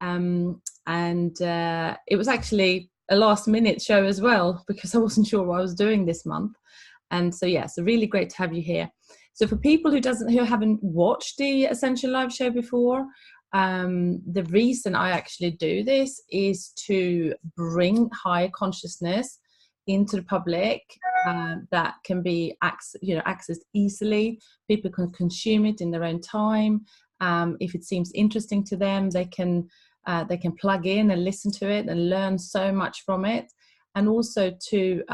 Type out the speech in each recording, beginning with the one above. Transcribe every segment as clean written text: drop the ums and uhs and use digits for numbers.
And it was actually a last minute show as well, because I wasn't sure what I was doing this month. And so, yeah, so really great to have you here. So for people who haven't watched the Ascension live show before, the reason I actually do this is to bring higher consciousness into the public, that can be accessed easily. People can consume it in their own time. If it seems interesting to them, they can plug in and listen to it and learn so much from it. And also to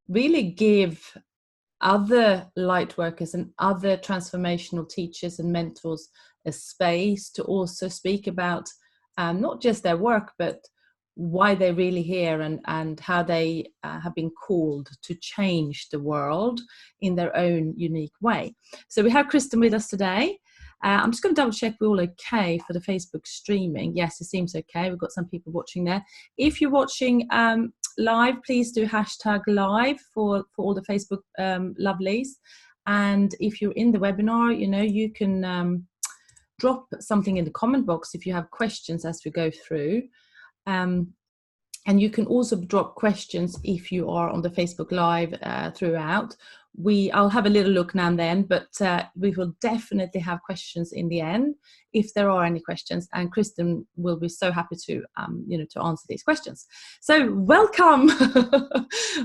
really give other light workers and other transformational teachers and mentors a space to also speak about not just their work, but why they're really here, and how they have been called to change the world in their own unique way. So we have Kristen with us today. I'm just going to double check we're all okay for the Facebook streaming. Yes, it seems okay. We've got some people watching there. If you're watching live, please do hashtag live for all the Facebook lovelies. And if you're in the webinar, you can drop something in the comment box if you have questions as we go through. And you can also drop questions if you are on the Facebook Live throughout. I'll have a little look now and then, but we will definitely have questions in the end if there are any questions. And Kristen will be so happy to answer these questions. So welcome,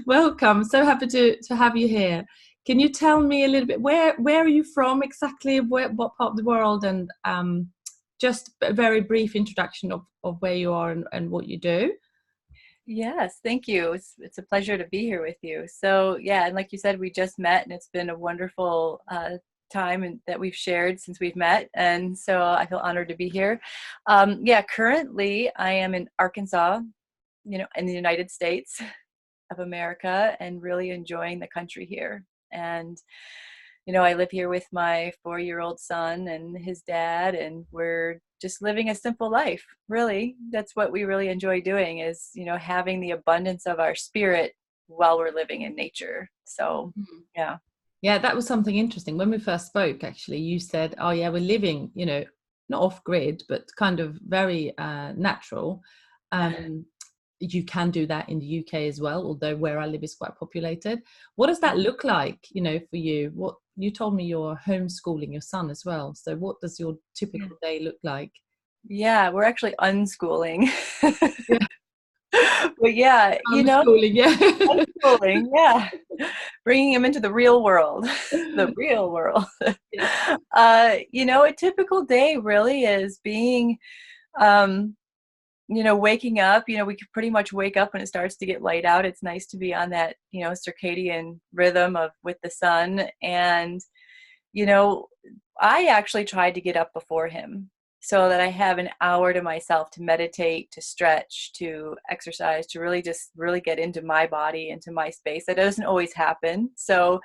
welcome. So happy to have you here. Can you tell me a little bit where are you from exactly? What part of the world, and just a very brief introduction of where you are and what you do. Yes, thank you. It's a pleasure to be here with you. So yeah, and like you said, we just met, and it's been a wonderful time that we've shared since we've met, and so I feel honored to be here. Currently I am in Arkansas, in the United States of America, and really enjoying the country here. And I live here with my 4-year-old son and his dad, and we're just living a simple life. Really, that's what we really enjoy doing, is, having the abundance of our spirit while we're living in nature. So, yeah. Yeah, that was something interesting. When we first spoke, actually, you said, oh yeah, we're living, not off grid, but kind of very natural. You can do that in the UK as well, although where I live is quite populated. What does that look like, for you? What you told me, you're homeschooling your son as well. So what does your typical day look like? Yeah, we're actually unschooling. Yeah. But yeah, Homeschooling, yeah. unschooling, yeah. Bringing him into the real world, the real world. Yeah. A typical day really is being, waking up. We can pretty much wake up when it starts to get light out. It's nice to be on that, circadian rhythm with the sun. And, I actually tried to get up before him so that I have an hour to myself to meditate, to stretch, to exercise, to really get into my body, into my space. That doesn't always happen. So,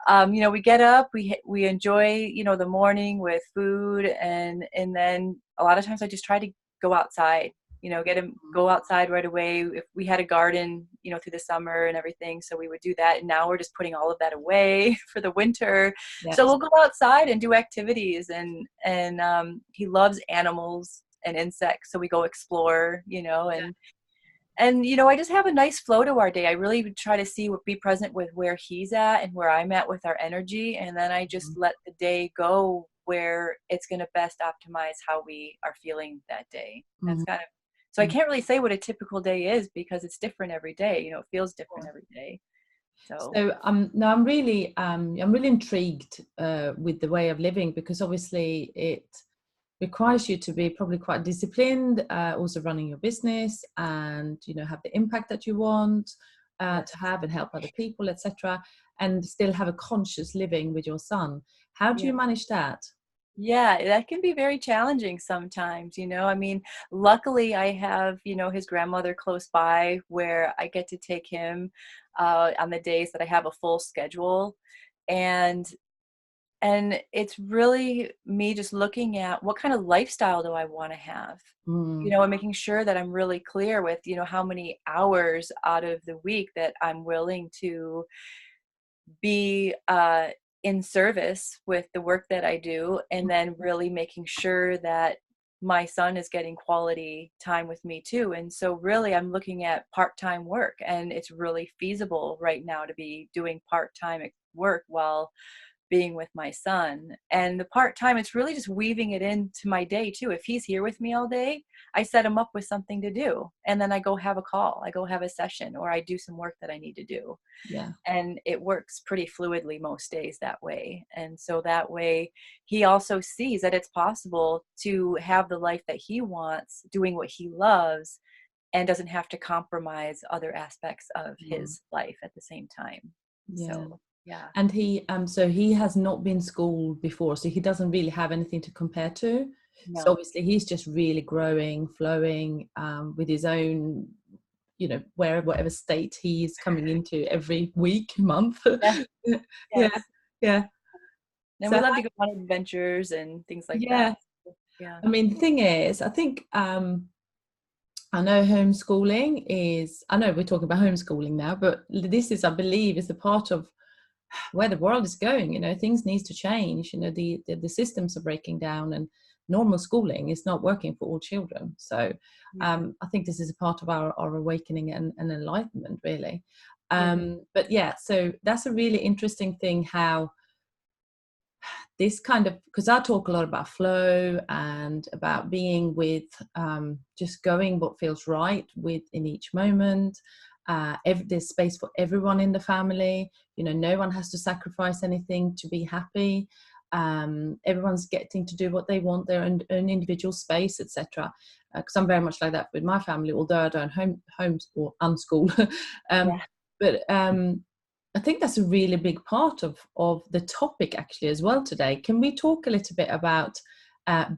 we get up, we enjoy, the morning with food, and then a lot of times I just try to go outside, get him go outside right away. If we had a garden, through the summer and everything, so we would do that. And now we're just putting all of that away for the winter. Yes. So we'll go outside and do activities, and he loves animals and insects, so we go explore, and I just have a nice flow to our day. I really try to be present with where he's at and where I'm at with our energy, and then I just let the day go where it's going to best optimize how we are feeling that day. That's kind of, so I can't really say what a typical day is, because it's different every day. It feels different every day. So no, I'm really intrigued with the way of living, because obviously it requires you to be probably quite disciplined, also running your business, and have the impact that you want to have, and help other people, etc., and still have a conscious living with your son. How do you manage that? Yeah, that can be very challenging sometimes, I mean, luckily I have, his grandmother close by, where I get to take him on the days that I have a full schedule. And it's really me just looking at what kind of lifestyle do I want to have, and making sure that I'm really clear with, how many hours out of the week that I'm willing to be in service with the work that I do, and then really making sure that my son is getting quality time with me too. And so really I'm looking at part-time work, and it's really feasible right now to be doing part-time work while being with my son. And the part-time, it's really just weaving it into my day too. If he's here with me all day, I set him up with something to do, and then I go have a call, I go have a session, or I do some work that I need to do. Yeah. And it works pretty fluidly most days that way. And so that way he also sees that it's possible to have the life that he wants, doing what he loves, and doesn't have to compromise other aspects of his life at the same time. Yeah. So yeah. And he has not been schooled before, so he doesn't really have anything to compare to. No. So obviously he's just really growing, flowing, with his own, whatever state he's coming into every week, month. Yes. Yeah. Yeah. And So we love to go on adventures and things like that. Yeah. I mean, the thing is, I think, I know I know we're talking about homeschooling now, but this is, I believe, is a part of where the world is going. Things need to change. The systems are breaking down, and normal schooling is not working for all children. So I think this is a part of our awakening and enlightenment, really. But yeah, so that's a really interesting thing, how this kind of, because I talk a lot about flow and about being with, just going what feels right in each moment. There's space for everyone in the family. No one has to sacrifice anything to be happy. Everyone's getting to do what they want, their own individual space, etc. Because I'm very much like that with my family, although I don't home or unschool. But I think that's a really big part of the topic actually as well today. Can we talk a little bit about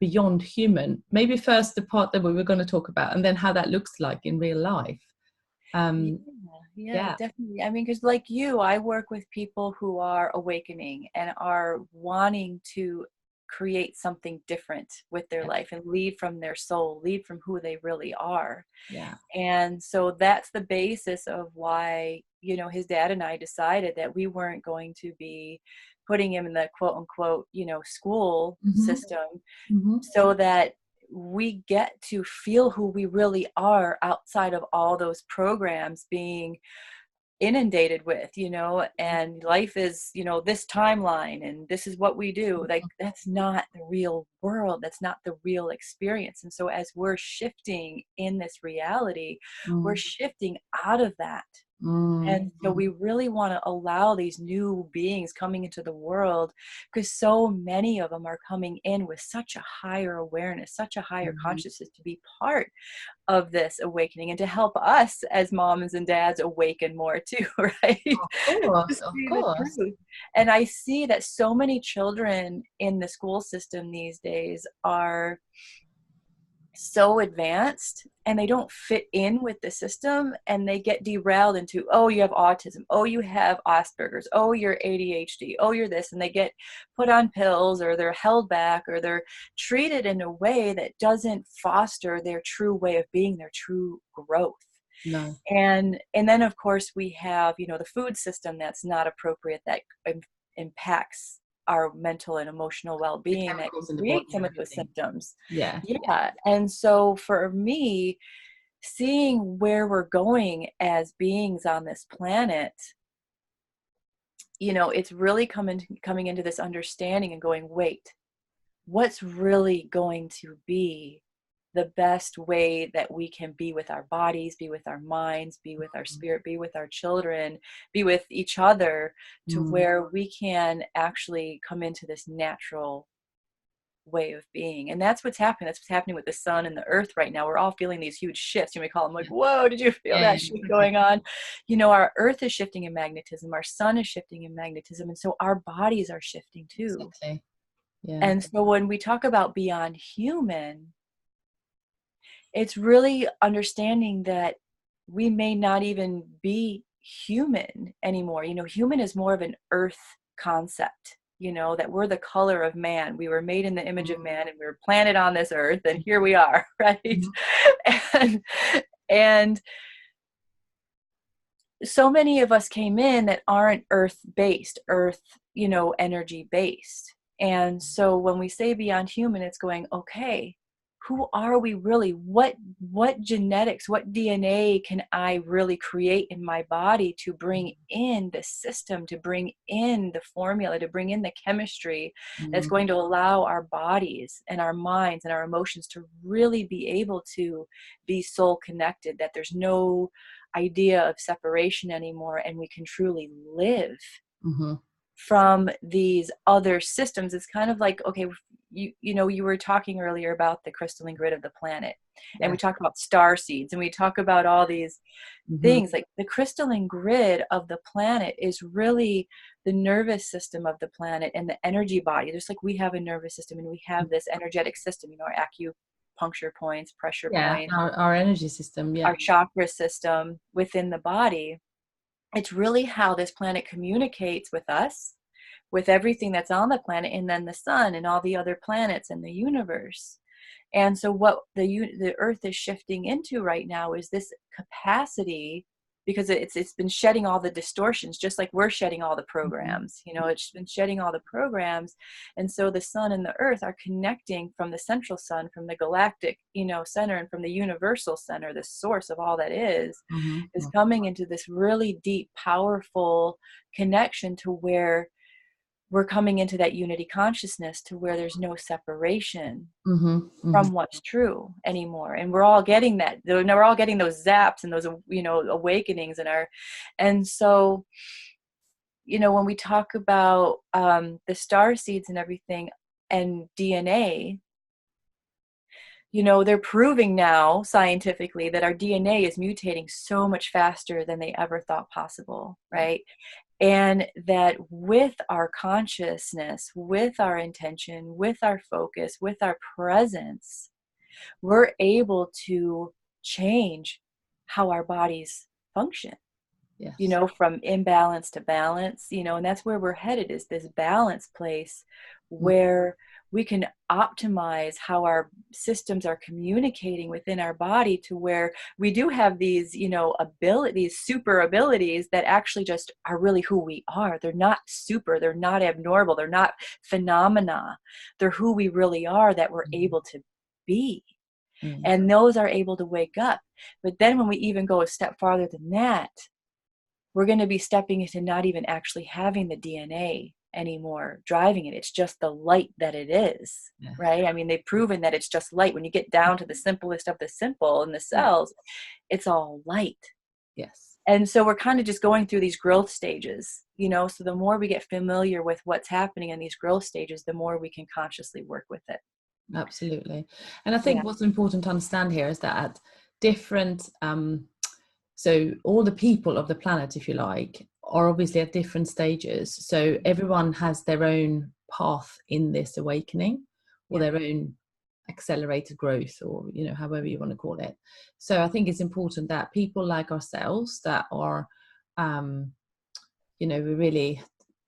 beyond human? Maybe first the part that we were going to talk about, and then how that looks like in real life. Yeah, definitely. I mean, because like you, I work with people who are awakening and are wanting to create something different with their life and lead from their soul, lead from who they really are. Yeah. And so that's the basis of why, his dad and I decided that we weren't going to be putting him in the quote unquote, school system, so that we get to feel who we really are outside of all those programs being inundated with, and life is, this timeline and this is what we do. Like, that's not the real world. That's not the real experience. And so as we're shifting in this reality, we're shifting out of that. And so we really want to allow these new beings coming into the world, because so many of them are coming in with such a higher awareness, such a higher consciousness, to be part of this awakening and to help us as moms and dads awaken more too, right? Of course. And I see that so many children in the school system these days are so advanced and they don't fit in with the system, and they get derailed into, oh, you have autism, oh, you have Asperger's, oh, you're ADHD, oh, you're this, and they get put on pills, or they're held back, or they're treated in a way that doesn't foster their true way of being, their true growth. No. And then of course we have, the food system that's not appropriate, that impacts our mental and emotional well-being, that can create some of those symptoms. Yeah. And so for me, seeing where we're going as beings on this planet, it's really coming into this understanding and going, wait, what's really going to be the best way that we can be with our bodies, be with our minds, be with our spirit, be with our children, be with each other, to where we can actually come into this natural way of being. And that's what's happening. That's what's happening with the sun and the earth right now. We're all feeling these huge shifts. You may call them like, whoa, did you feel that shift going on? Our earth is shifting in magnetism. Our sun is shifting in magnetism. And so our bodies are shifting too. Exactly. Yeah. And so when we talk about beyond human, it's really understanding that we may not even be human anymore. Human is more of an earth concept, that we're the color of man. We were made in the image of man, and we were planted on this earth, and here we are, right? And so many of us came in that aren't earth-based, energy-based. And so when we say beyond human, it's going, okay, who are we really? What genetics, what DNA can I really create in my body to bring in the system, to bring in the formula, to bring in the chemistry that's going to allow our bodies and our minds and our emotions to really be able to be soul connected, that there's no idea of separation anymore, and we can truly live from these other systems. It's kind of like, okay, you know, you were talking earlier about the crystalline grid of the planet, and we talk about star seeds, and we talk about all these things. Like the crystalline grid of the planet is really the nervous system of the planet and the energy body. Just like we have a nervous system and we have this energetic system, you know, our acupuncture points, pressure points, our energy system, our chakra system within the body. It's really how this planet communicates with us, with everything that's on the planet, and then the sun and all the other planets in the universe. And so what the earth is shifting into right now is this capacity, because it's been shedding all the distortions, just like we're shedding all the programs. You know, it's been shedding all the programs. And so the sun and the earth are connecting from the central sun, from the galactic, you know, center, and from the universal center, the source of all that is coming into this really deep, powerful connection, to where we're coming into that unity consciousness, to where there's no separation from what's true anymore. And we're all getting that. We're all getting those zaps and those, you know, awakenings in our. And so, you know, when we talk about the star seeds and everything and DNA, you know, they're proving now scientifically that our DNA is mutating so much faster than they ever thought possible, right? And that with our consciousness, with our intention, with our focus, with our presence, we're able to change how our bodies function. You know, from imbalance to balance, you know, and that's where we're headed, is this balance place where we can optimize how our systems are communicating within our body, to where we do have these, you know, abilities, super abilities that actually just are really who we are. They're not super, they're not abnormal, they're not phenomena. They're who we really are, that we're able to be. And those are able to wake up. But then when we even go a step farther than that, we're going to be stepping into not even actually having the DNA anymore driving it. It's just the light that it is, right? I mean, they've proven that it's just light. When you get down to the simplest of the simple in the cells, it's all light. And so we're kind of just going through these growth stages, you know, so the more we get familiar with what's happening in these growth stages, the more we can consciously work with it. Absolutely. And I think what's important to understand here is that at different so all the people of the planet, if you like, are obviously at different stages. So everyone has their own path in this awakening, or their own accelerated growth, or, you know, however you want to call it. So I think it's important that people like ourselves that are, you know, really,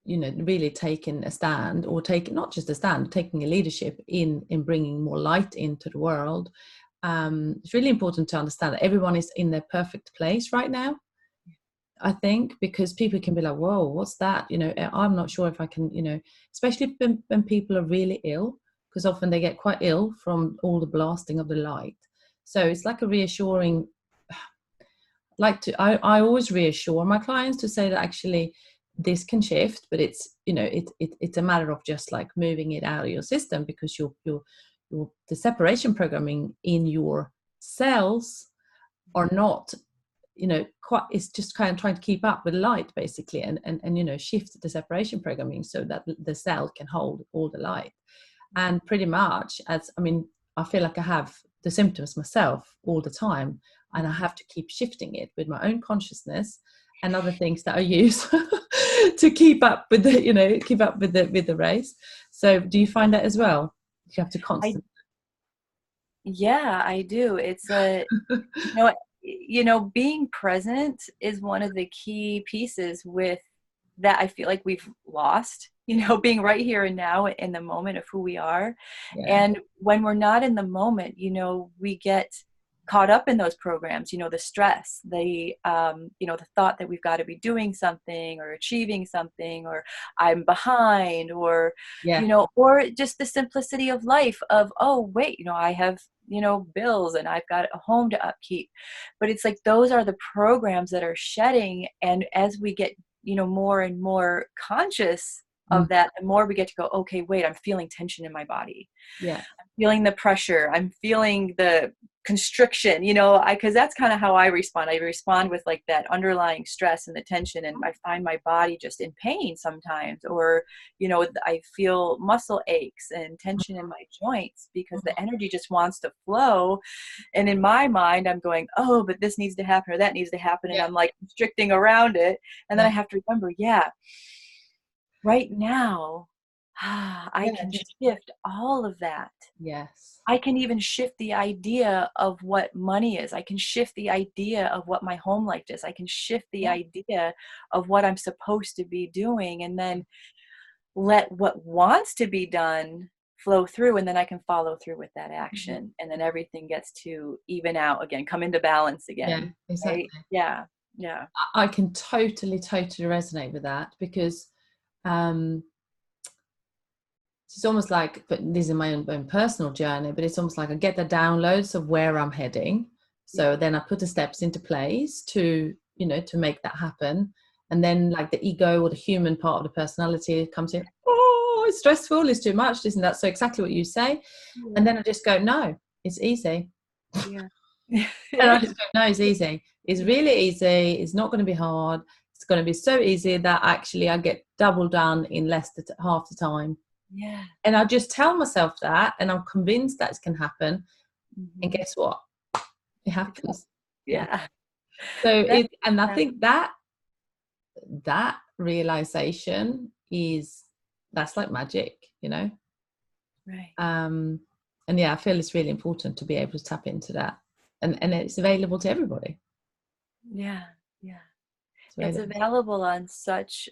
you know, really taking a stand, or taking not just a stand, taking a leadership in bringing more light into the world. It's really important to understand that everyone is in their perfect place right now, I think, because people can be like, whoa, what's that? You know, I'm not sure if I can, you know, especially when people are really ill, because often they get quite ill from all the blasting of the light. So it's like a reassuring, I always reassure my clients to say that actually this can shift, but it's, you know, it's a matter of just like moving it out of your system, because the separation programming in your cells are not, you know, quite, it's just kind of trying to keep up with light basically, and you know, shift the separation programming so that the cell can hold all the light. And pretty much, as I mean, I feel like I have the symptoms myself all the time, and I have to keep shifting it with my own consciousness and other things that I use to keep up with the, you know, keep up with the race. So do you find that as well? You have to constantly. Yeah, I do. It's you know, being present is one of the key pieces with that. I feel like we've lost, you know, being right here and now in the moment of who we are. And when we're not in the moment, you know, we get caught up in those programs, you know, the stress, the you know, the thought that we've got to be doing something or achieving something, or I'm behind, or you know, or just the simplicity of life of, oh wait, you know, I have bills, and I've got a home to upkeep. But it's like, those are the programs that are shedding. And as we get, more and more conscious of that, the more we get to go, okay, wait, I'm feeling tension in my body. Yeah. I'm feeling the pressure. I'm feeling the constriction, because that's kind of how I respond. I respond with like that underlying stress and the tension, and I find my body just in pain sometimes, or, I feel muscle aches and tension in my joints because the energy just wants to flow. And in my mind, I'm going, oh, but this needs to happen or that needs to happen. And I'm like constricting around it. And then I have to remember, right now, I can shift all of that. Yes. I can even shift the idea of what money is. I can shift the idea of what my home life is. I can shift the idea of what I'm supposed to be doing, and then let what wants to be done flow through, and then I can follow through with that action. And then everything gets to even out again, come into balance again. Yeah, exactly. Right? Yeah. Yeah. I can totally resonate with that, because it's almost like, but this is my own personal journey, but it's almost like I get the downloads of where I'm heading. So then I put the steps into place to, to make that happen. And then like the ego or the human part of the personality comes in, oh, it's stressful, it's too much, isn't that? So exactly what you say. And then I just go, no, it's easy. Yeah. And I just go, no, it's easy. It's really easy. It's not going to be hard. It's going to be so easy that actually I get double done in less than half the time. Yeah. And I just tell myself that, and I'm convinced that it can happen. And guess what? It happens. Yeah. So and I think that realization that's like magic, Right. And I feel it's really important to be able to tap into that, and it's available to everybody. Yeah. Yeah. It's available on such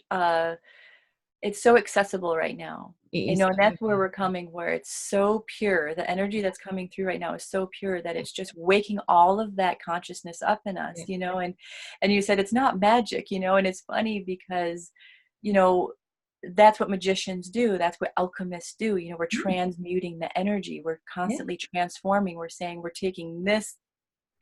it's so accessible right now. And that's where we're coming, where it's so pure. The energy that's coming through right now is so pure that it's just waking all of that consciousness up in us, and you said it's not magic, and it's funny because, that's what magicians do. That's what alchemists do. We're transmuting the energy. We're constantly transforming. We're saying we're taking this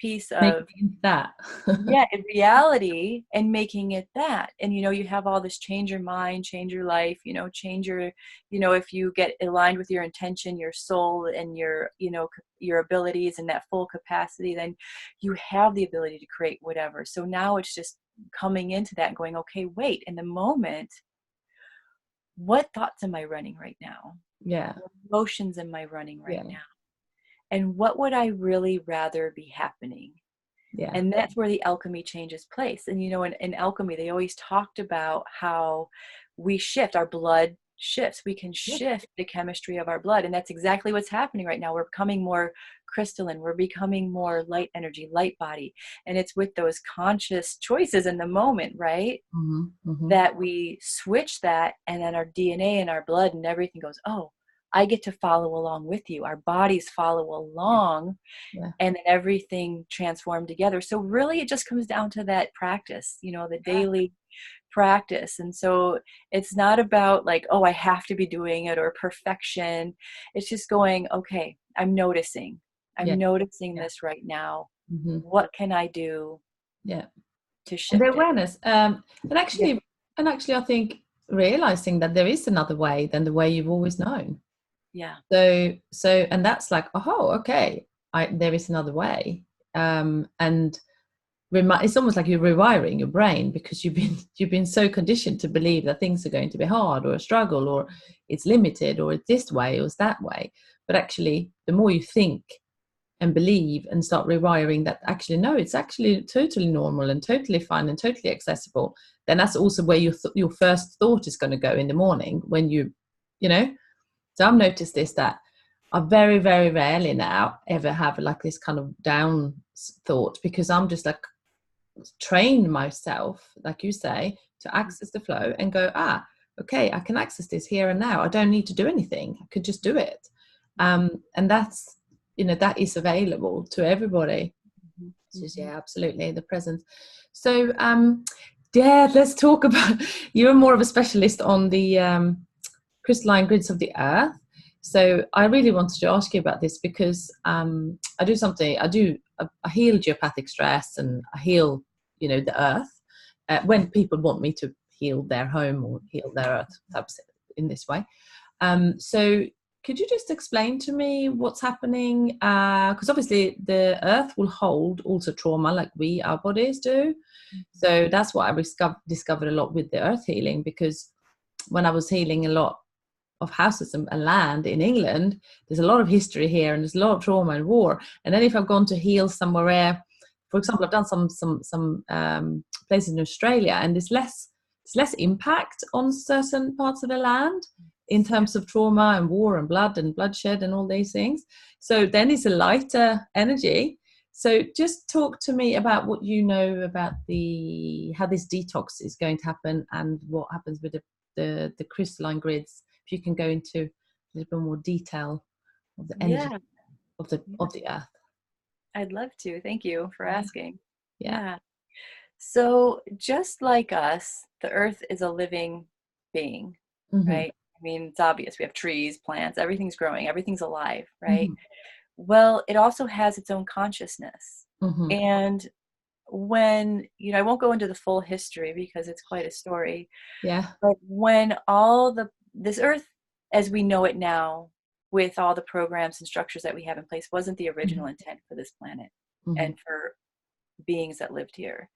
piece of that in reality and making it that. And you have all this change your mind, change your life, change your, if you get aligned with your intention, your soul, and your your abilities and that full capacity, then you have the ability to create whatever. So now it's just coming into that and going, okay, wait, in the moment, what thoughts am I running right now? What emotions am I running right now? And what would I really rather be happening? And that's where the alchemy changes place. And, in alchemy, they always talked about how we shift, our blood shifts. We can shift the chemistry of our blood. And that's exactly what's happening right now. We're becoming more crystalline. We're becoming more light energy, light body. And it's with those conscious choices in the moment, right? That we switch that, and then our DNA and our blood and everything goes, oh, I get to follow along with you. Our bodies follow along, and then everything transformed together. So really it just comes down to that practice, the daily practice. And so it's not about like, oh, I have to be doing it or perfection. It's just going, okay, I'm noticing this right now. What can I do to shift and the awareness? And actually I think realizing that there is another way than the way you've always known. So and that's like, oh, okay, there is another way. And it's almost like you're rewiring your brain, because you've been so conditioned to believe that things are going to be hard or a struggle or it's limited or it's this way or it's that way. But actually, the more you think and believe and start rewiring that, actually, no, it's actually totally normal and totally fine and totally accessible, then that's also where your first thought is going to go in the morning when So I've noticed this, that I very, very rarely now ever have like this kind of down thought, because I'm just like train myself, like you say, to access the flow and go, okay, I can access this here and now. I don't need to do anything. I could just do it. And that's, that is available to everybody. Just, absolutely, the presence. So, let's talk about, you're more of a specialist on the crystalline grids of the earth. So I really wanted to ask you about this because I do something. I heal geopathic stress, and I heal, the earth when people want me to heal their home or heal their earth types in this way. So could you just explain to me what's happening? Because obviously the earth will hold also trauma like our bodies do. So that's what I discovered a lot with the earth healing, because when I was healing a lot of houses and land in England, there's a lot of history here, and there's a lot of trauma and war. And then if I've gone to heal somewhere where, for example, I've done some places in Australia, and there's less impact on certain parts of the land in terms of trauma and war and blood and bloodshed and all these things. So then it's a lighter energy. So just talk to me about what you know about how this detox is going to happen, and what happens with the crystalline grids. If you can go into a little bit more detail of the energy of the earth. I'd love to. Thank you for asking. Yeah. So just like us, the earth is a living being, right? I mean, it's obvious. We have trees, plants, everything's growing, everything's alive, right? Well, it also has its own consciousness. And when, I won't go into the full history because it's quite a story. Yeah. But when this earth as we know it now, with all the programs and structures that we have in place, wasn't the original intent for this planet and for beings that lived here.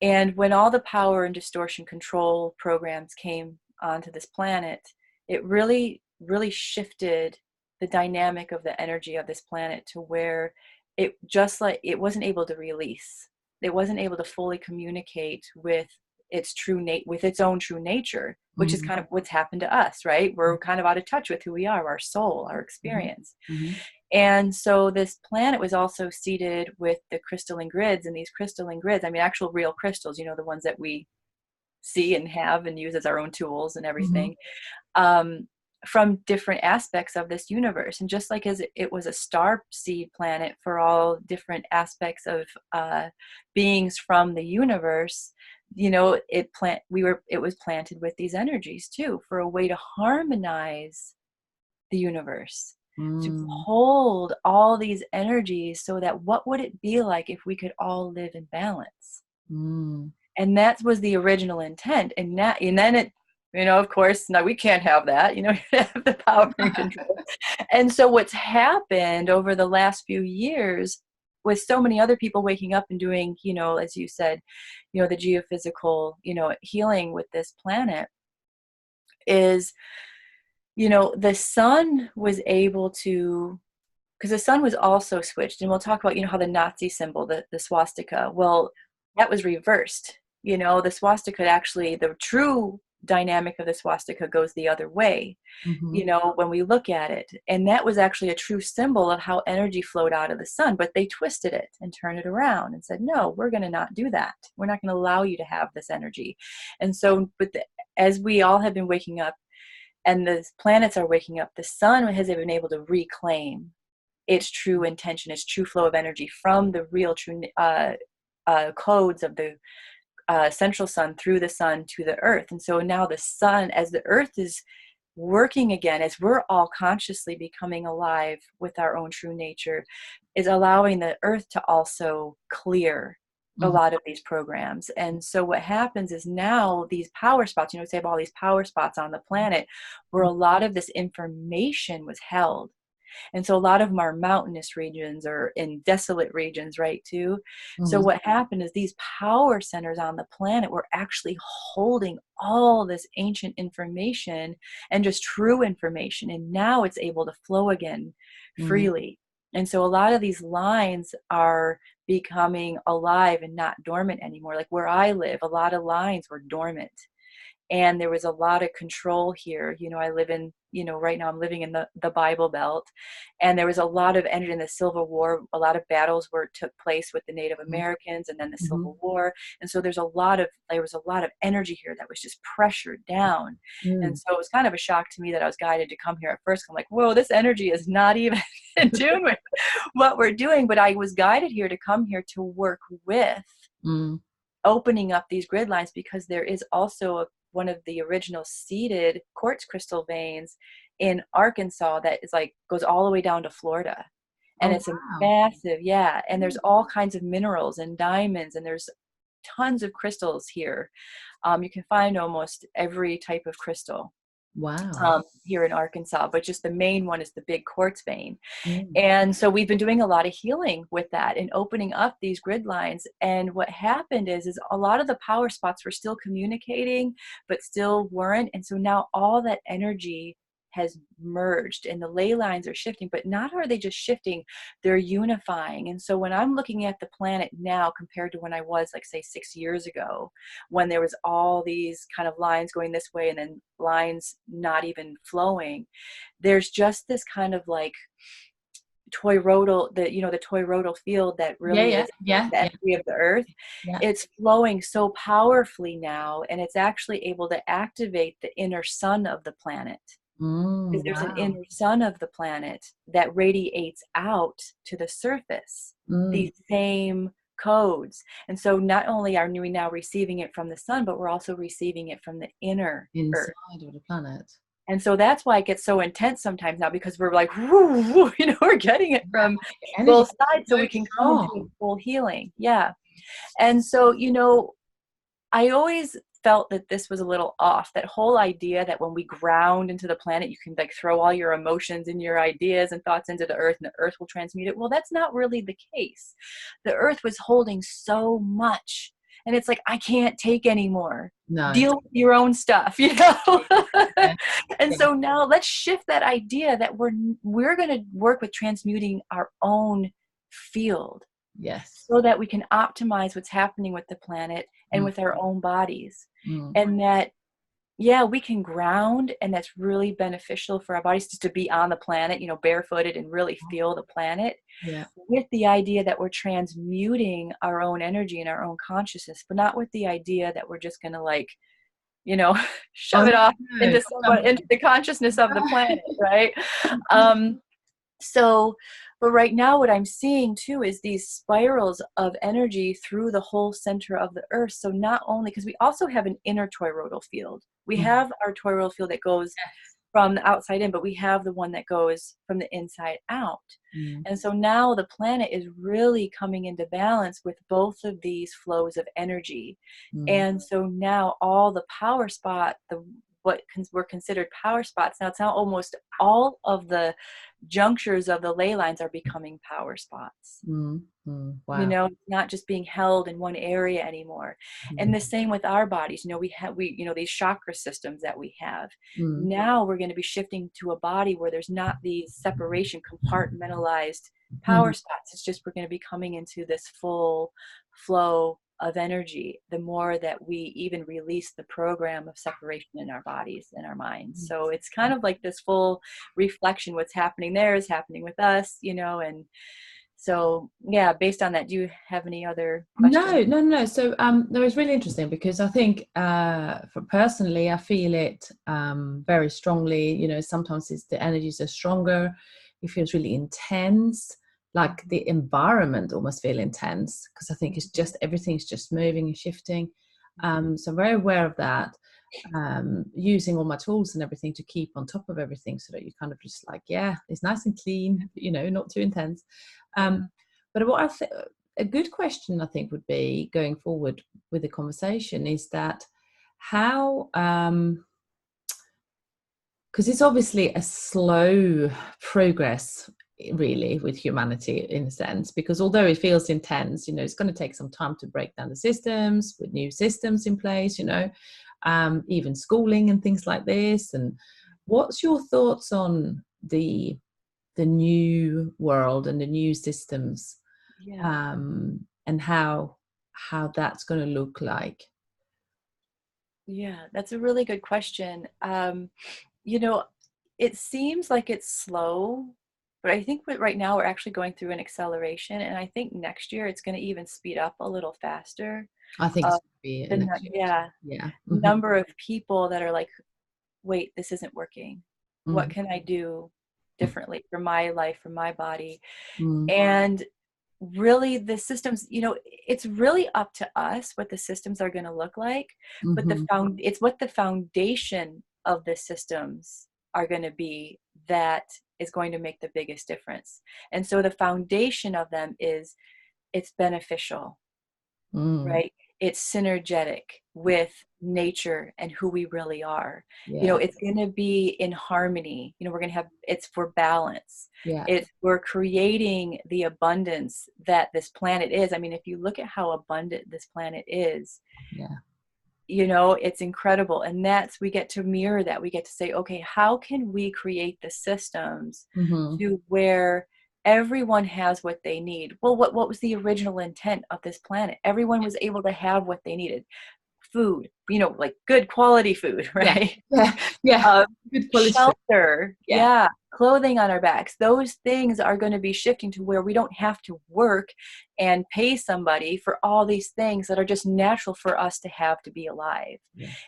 And when all the power and distortion control programs came onto this planet, it really, really shifted the dynamic of the energy of this planet to where it wasn't able to release. It wasn't able to fully communicate with its own true nature, which is kind of what's happened to us, right? We're kind of out of touch with who we are, our soul, our experience. And so this planet was also seeded with the crystalline grids, and these crystalline grids, I mean, actual real crystals, the ones that we see and have and use as our own tools and everything, from different aspects of this universe. And just like as it was a star seed planet for all different aspects of beings from the universe, it was planted with these energies too, for a way to harmonize the universe, to hold all these energies, so that what would it be like if we could all live in balance? And that was the original intent. And then it, of course, now we can't have that, you have the power and control. And so what's happened over the last few years, with so many other people waking up and doing, as you said, the geophysical, healing with this planet, is, the sun was able to, because the sun was also switched, and we'll talk about, how the Nazi symbol, the swastika, well, that was reversed. The swastika, actually, the true dynamic of the swastika goes the other way, when we look at it. And that was actually a true symbol of how energy flowed out of the sun, but they twisted it and turned it around and said, no, we're going to not do that. We're not going to allow you to have this energy. And so, as we all have been waking up, and the planets are waking up, the sun has been able to reclaim its true intention, its true flow of energy from the real true codes of the central sun, through the sun to the earth. And so now the sun, as the earth is working again, as we're all consciously becoming alive with our own true nature, is allowing the earth to also clear a lot of these programs. And so what happens is, now these power spots, we have all these power spots on the planet where a lot of this information was held. And so a lot of them are mountainous regions or in desolate regions, right, too. So what happened is, these power centers on the planet were actually holding all this ancient information and just true information. And now it's able to flow again freely. And so a lot of these lines are becoming alive and not dormant anymore. Like where I live, a lot of lines were dormant. And there was a lot of control here. I live in, right now I'm living in the Bible Belt. And there was a lot of energy in the Civil War. A lot of battles took place with the Native Americans, and then the Civil War. And so there was a lot of energy here that was just pressured down. And so it was kind of a shock to me that I was guided to come here at first. I'm like, whoa, this energy is not even in tune with what we're doing. But I was guided here to come here to work with opening up these grid lines, because there is also one of the original seeded quartz crystal veins in Arkansas that is like goes all the way down to Florida. And Oh, it's a wow. massive, yeah. And there's all kinds of minerals and diamonds, and there's tons of crystals here. You can find almost every type of crystal Wow. here in Arkansas, but just the main one is the big quartz vein. Mm. And so we've been doing a lot of healing with that and opening up these grid lines. And what happened is a lot of the power spots were still communicating, but still weren't. And so now all that energy has merged and the ley lines are shifting, but not are they just shifting, they're unifying. And so when I'm looking at the planet now compared to when I was like, say, 6 years ago, when there was all these kind of lines going this way and then lines not even flowing, there's just this kind of like toroidal, the toroidal field that Yeah, really yeah, is yeah, the yeah, energy of the earth. yeah. It's flowing so powerfully now, and it's actually able to activate the inner sun of the planet, because there's an Wow. inner sun of the planet that radiates out to the surface Mm. these same codes. And so not only are we now receiving it from the sun, but we're also receiving it from the inner earth. Inside of the planet. And so that's why it gets so intense sometimes now, because we're like, whoo, whoo, we're getting it from The energy both is sides, so so we can come into a strong. full healing. Yeah. And so, I always felt that this was a little off. That whole idea that when we ground into the planet, you can like throw all your emotions and your ideas and thoughts into the earth and the earth will transmute it. Well, that's not really the case. The earth was holding so much. And it's like, I can't take anymore. No. Deal with your own stuff, Yeah, And yeah. so now let's shift that idea that we're going to work with transmuting our own field, Yes. so that we can optimize what's happening with the planet and Mm, with our own bodies. mm. And that, yeah, we can ground, and that's really beneficial for our bodies, just to be on the planet, barefooted and really feel the planet, Yeah. with the idea that we're transmuting our own energy and our own consciousness, but not with the idea that we're just going to shove Oh, it off no. into the consciousness of the planet, right? So, but right now what I'm seeing too is these spirals of energy through the whole center of the earth. So not only, because we also have an inner toroidal field. We Mm. have our toroidal field that goes from the outside in, but we have the one that goes from the inside out. Mm. And so now the planet is really coming into balance with both of these flows of energy. Mm. And so now all the power spot, what were considered power spots, now it's now almost all of the junctures of the ley lines are becoming power spots. Mm. Mm. Wow. Not just being held in one area anymore. And the same with our bodies. These chakra systems that we have. Mm. Now we're going to be shifting to a body where there's not these separation, compartmentalized power Mm. spots. It's just, we're going to be coming into this full flow of energy, the more that we even release the program of separation in our bodies and our minds. So it's kind of like this full reflection. What's happening there is happening with us, and so, yeah, based on that, do you have any other questions? No. So no, it's really interesting because I think for personally, I feel it very strongly. Sometimes the energies are stronger. It feels really intense, like the environment almost feel intense, because I think it's just everything's just moving and shifting. So I'm very aware of that. Using all my tools and everything to keep on top of everything, so that you kind of just like, yeah, it's nice and clean, not too intense. But a good question I think would be, going forward with the conversation, is that how, because it's obviously a slow progress really with humanity in a sense, because although it feels intense, it's going to take some time to break down the systems, with new systems in place, even schooling and things like this. And what's your thoughts on the new world and the new systems, Yeah. and how that's going to look like? Yeah, that's a really good question. You know, it seems like it's slow, but I think right now we're actually going through an acceleration, and I think next year it's going to even speed up a little faster. I think it's Uh, going to be an yeah, yeah. Mm-hmm. number of people that are like, wait, this isn't working. What Mm-hmm. can I do differently for my life, for my body? Mm-hmm. And really the systems, it's really up to us what the systems are going to look like, but Mm-hmm. it's what the foundation of the systems are going to be that is going to make the biggest difference. And so the foundation of them is it's beneficial, right? It's synergetic with nature and who we really are. It's going to be in harmony. We're going to have, it's for balance. We're creating the abundance that this planet is. I mean, if you look at how abundant this planet is, it's incredible. And we get to mirror that. We get to say, okay, how can we create the systems to where everyone has what they need? Well, what was the original intent of this planet? Everyone was able to have what they needed. Food, like good quality food, right? Good quality shelter, clothing on our backs. Those things are going to be shifting to where we don't have to work and pay somebody for all these things that are just natural for us to have to be alive.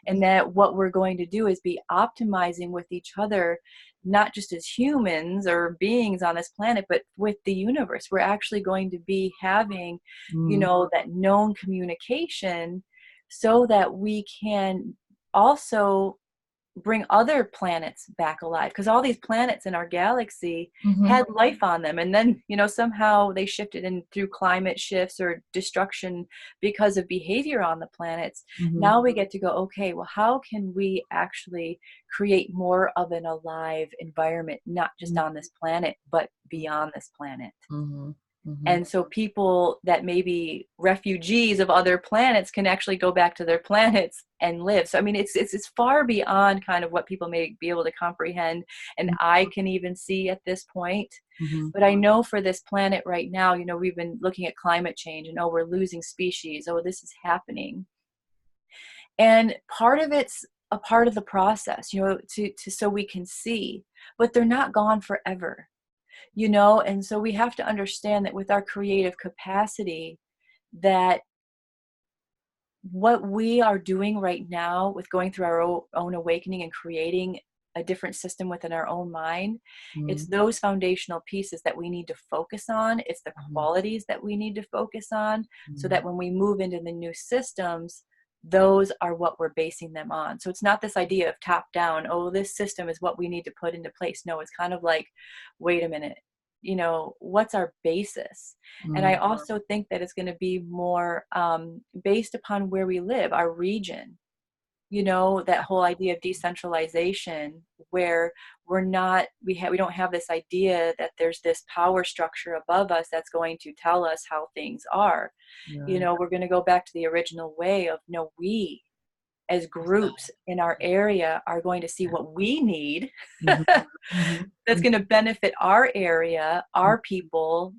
And that what we're going to do is be optimizing with each other, not just as humans or beings on this planet, but with the universe. We're actually going to be having, that known communication, so that we can also bring other planets back alive, because all these planets in our galaxy had life on them, and then somehow they shifted in through climate shifts or destruction because of behavior on the planets. Now we get to go, okay, well, how can we actually create more of an alive environment, not just on this planet but beyond this planet? And so people that may be refugees of other planets can actually go back to their planets and live. So, I mean, it's far beyond kind of what people may be able to comprehend. And I can even see at this point. But I know for this planet right now, we've been looking at climate change and, we're losing species. This is happening. And part of it's a part of the process, so we can see, but they're not gone forever. And so we have to understand that with our creative capacity, that what we are doing right now with going through our own awakening and creating a different system within our own mind, it's those foundational pieces that we need to focus on. It's the qualities that we need to focus on, so that when we move into the new systems, those are what we're basing them on. So it's not this idea of top down, this system is what we need to put into place. No, it's kind of like, wait a minute, what's our basis? And I also think that it's going to be more based upon where we live, our region, that whole idea of decentralization, where we don't have this idea that there's this power structure above us that's going to tell us how things are. We're going to go back to the original way of, we as groups in our area are going to see what we need that's going to benefit our area, our people,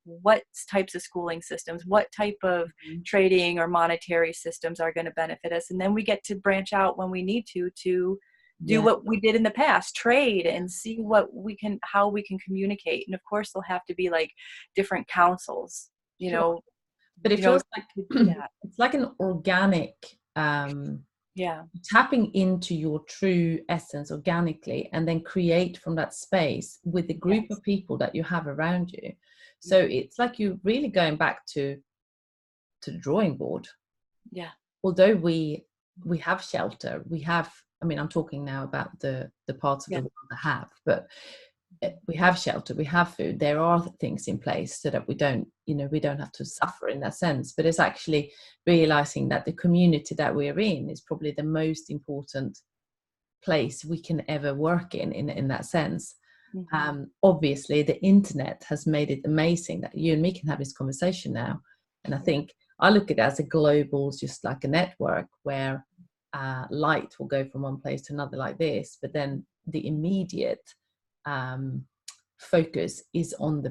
what types of schooling systems, what type of trading or monetary systems are going to benefit us. And then we get to branch out when we need to do what we did in the past, trade and see how we can communicate. And of course there'll have to be like different councils, but it feels like it's like an organic tapping into your true essence organically, and then create from that space with the group of people that you have around you. So it's like you're really going back to the drawing board. Although we have shelter, I'm talking now about the parts of the world that have, but we have shelter, we have food, there are things in place so that we don't have to suffer in that sense. But it's actually realizing that the community that we're in is probably the most important place we can ever work in that sense. Obviously the internet has made it amazing that you and me can have this conversation now, and I think I look at it as a global, just like a network where light will go from one place to another like this, but then the immediate focus is on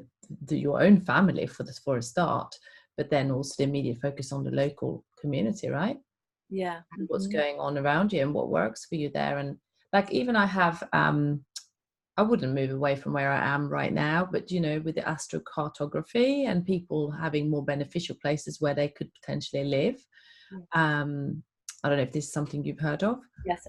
your own family for a start, but then also the immediate focus on the local community, right? And what's going on around you and what works for you there. And like, even I have I wouldn't move away from where I am right now, but with the astrocartography and people having more beneficial places where they could potentially live, I don't know if this is something you've heard of. Yes.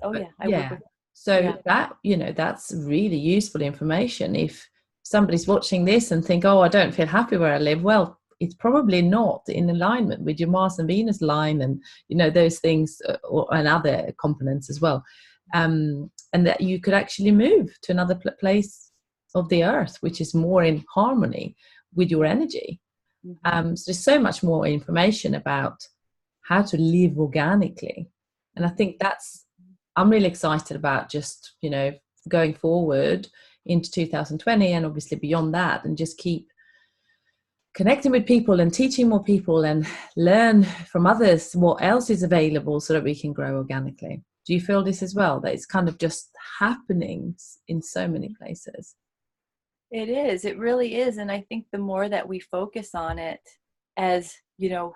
So that, that's really useful information. If somebody's watching this and think, I don't feel happy where I live, well, it's probably not in alignment with your Mars and Venus line and, those things and other components as well. and that you could actually move to another place of the earth, which is more in harmony with your energy. So there's so much more information about how to live organically. And I think I'm really excited about just, going forward into 2020 and obviously beyond that, and just keep connecting with people and teaching more people and learn from others what else is available so that we can grow organically. Do you feel this as well, that it's kind of just happening in so many places? It is. It really is. And I think the more that we focus on it as,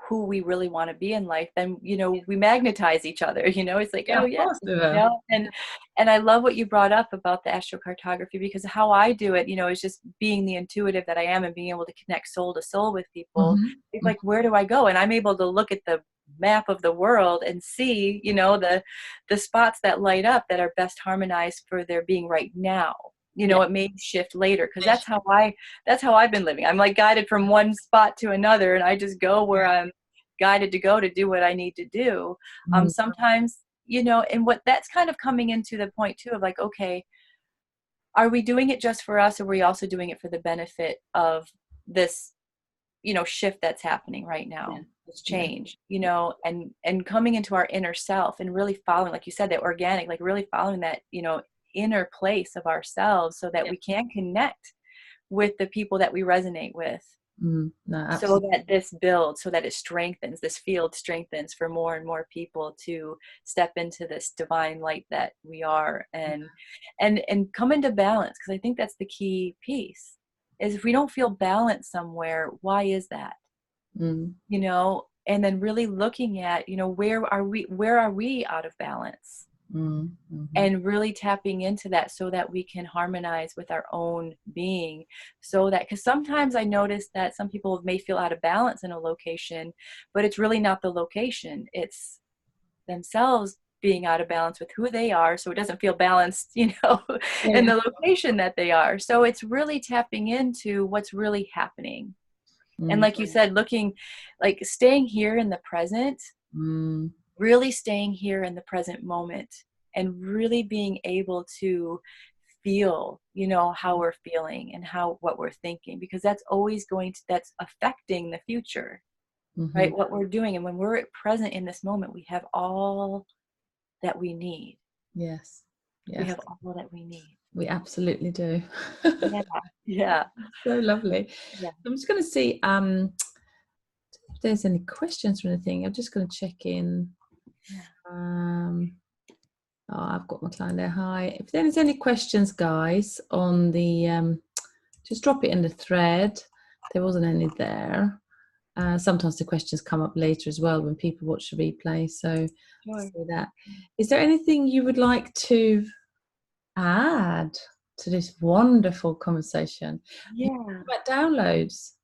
who we really want to be in life, then, we magnetize each other, it's like, Yeah, oh yeah. and I love what you brought up about the astrocartography, because how I do it, is just being the intuitive that I am and being able to connect soul to soul with people. It's like, where do I go? And I'm able to look at the map of the world and see, the spots that light up that are best harmonized for their being right now. It may shift later, because that's how I've been living. I'm like guided from one spot to another, and I just go where I'm guided to go to do what I need to do. Sometimes, and what that's kind of coming into the point too of like, okay, are we doing it just for us, or are we also doing it for the benefit of this, shift that's happening right now? This change, and coming into our inner self and really following, like you said, that organic, like really following that, inner place of ourselves, so that we can connect with the people that we resonate with. So that this builds, so that it strengthens, this field strengthens for more and more people to step into this divine light that we are, and come into balance. Because I think that's the key piece, is if we don't feel balanced somewhere, why is that? And then really looking at, where are we out of balance? And really tapping into that, so that we can harmonize with our own being. So that, because sometimes I notice that some people may feel out of balance in a location, but it's really not the location, it's themselves being out of balance with who they are, so it doesn't feel balanced, in the location that they are. So it's really tapping into what's really happening. And like you said, looking, like staying here in the present, really staying here in the present moment, and really being able to feel, how we're feeling and what we're thinking, because that's always that's affecting the future, right? What we're doing. And when we're present in this moment, we have all that we need. Yes. We have all that we need. We absolutely do. Yeah. So lovely. Yeah. I'm just going to see if there's any questions or anything. I'm just going to check in. I've got my client there. Hi. If there's any questions, guys, on the just drop it in the thread. There wasn't any there. Sometimes the questions come up later as well when people watch the replay. So say that. Is there anything you would like to add to this wonderful conversation? About downloads.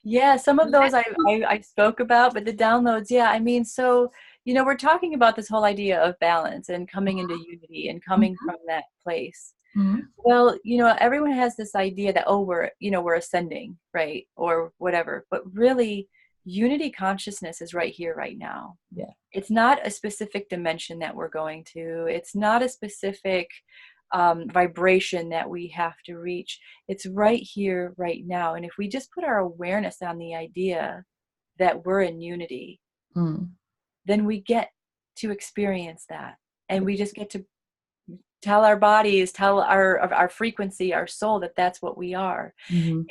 Yeah, some of those I spoke about, but the downloads, I mean, so, we're talking about this whole idea of balance and coming into unity and coming from that place. Well, everyone has this idea that, we're ascending, right? Or whatever, but really unity consciousness is right here, right now. Yeah. It's not a specific dimension that we're going to. It's not a specific vibration that we have to reach. It's right here, right now. And if we just put our awareness on the idea that we're in unity, then we get to experience that. And we just get to tell our bodies, tell our frequency, our soul, that that's what we are.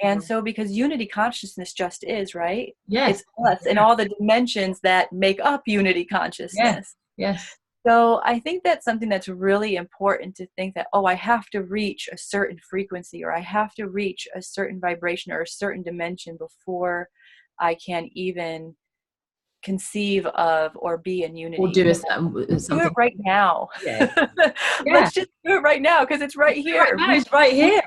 And so, because unity consciousness just is, right? Yes. It's us and all the dimensions that make up unity consciousness. Yes. So I think that's something that's really important to think that, I have to reach a certain frequency, or I have to reach a certain vibration or a certain dimension before I can even conceive of or be in unity. Or do something. Do it right now. Yeah. Let's just do it right now, because it's right here. Right now, it's right here.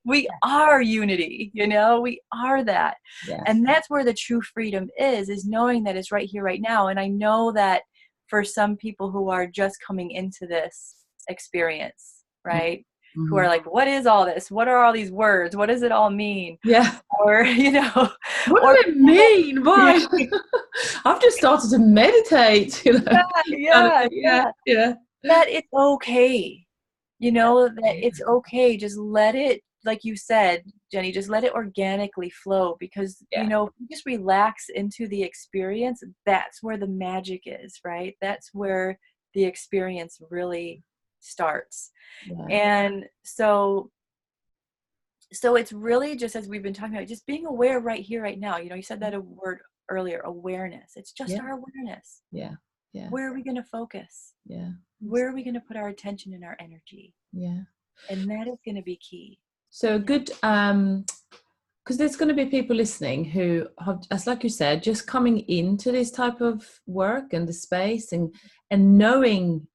We are unity, we are that. Yes. And that's where the true freedom is knowing that it's right here, right now. And I know that for some people who are just coming into this experience, right? Who are like, what is all this? What are all these words? What does it all mean? Yeah. Or, what does it mean? Why? I've just started to meditate, Yeah. that it's okay. You know, that it's okay. Just let it, like you said, Jenny, just let it organically flow, because, Yeah. if you just relax into the experience, that's where the magic is, right? That's where the experience really starts. Yeah. And so it's really just, as we've been talking about, just being aware right here, right now. You said that a word earlier, awareness. It's just Yeah. our awareness. Yeah. Yeah. Where are we going to focus? Yeah. Where are we going to put our attention and our energy? Yeah. And that is going to be key. So good, because there's going to be people listening who have, as like you said, just coming into this type of work and the space, and knowing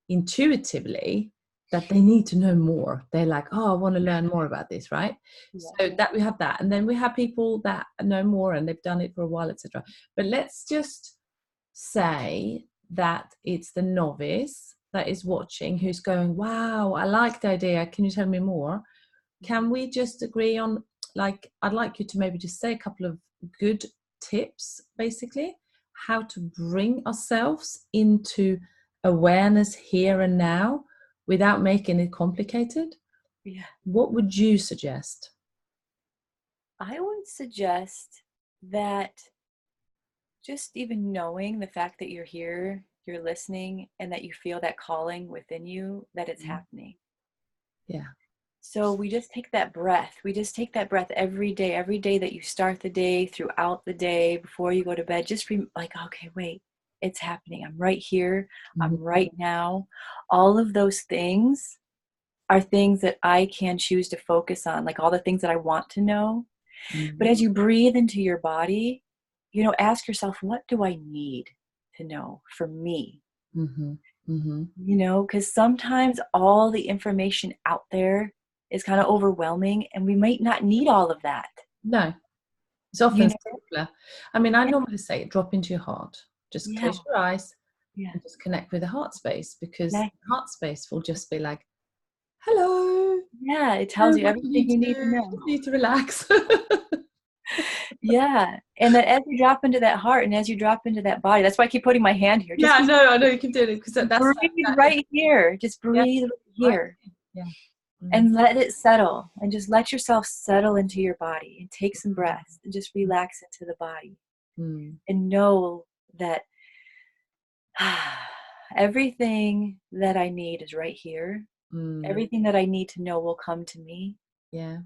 intuitively that they need to know more. They're like, oh, I want to learn more about this, right? Yeah. So that we have that, and then we have people that know more and they've done it for a while, etc. But let's just say that it's the novice that is watching who's going, wow, I like the idea, can you tell me more? Can we just agree on, like, I'd like you to maybe just say a couple of good tips, basically, how to bring ourselves into awareness here and now without making it complicated? Yeah. What would you suggest? I would suggest that just even knowing the fact that you're here, you're listening, and that you feel that calling within you, that it's happening. Yeah. So we just take that breath. We just take that breath every day that you start the day, throughout the day, before you go to bed. Just like, okay, wait, it's happening. I'm right here. I'm right now. All of those things are things that I can choose to focus on, like all the things that I want to know. But as you breathe into your body, ask yourself, what do I need to know for me? Because sometimes all the information out there is kind of overwhelming, and we might not need all of that. No, it's often simpler. I mean, I normally say drop into your heart. Just close your eyes and just connect with the heart space, because the heart space will just be like, hello. Yeah, it tells you everything you need to know. You need to relax. Yeah, and that as you drop into that heart and as you drop into that body, that's why I keep putting my hand here. I know you can do it, because that's breathe right here. Just breathe right here. Yeah. And let it settle, and just let yourself settle into your body, and take some breaths and just relax into the body. And know that everything that I need is right here. Everything that I need to know will come to me. Yeah.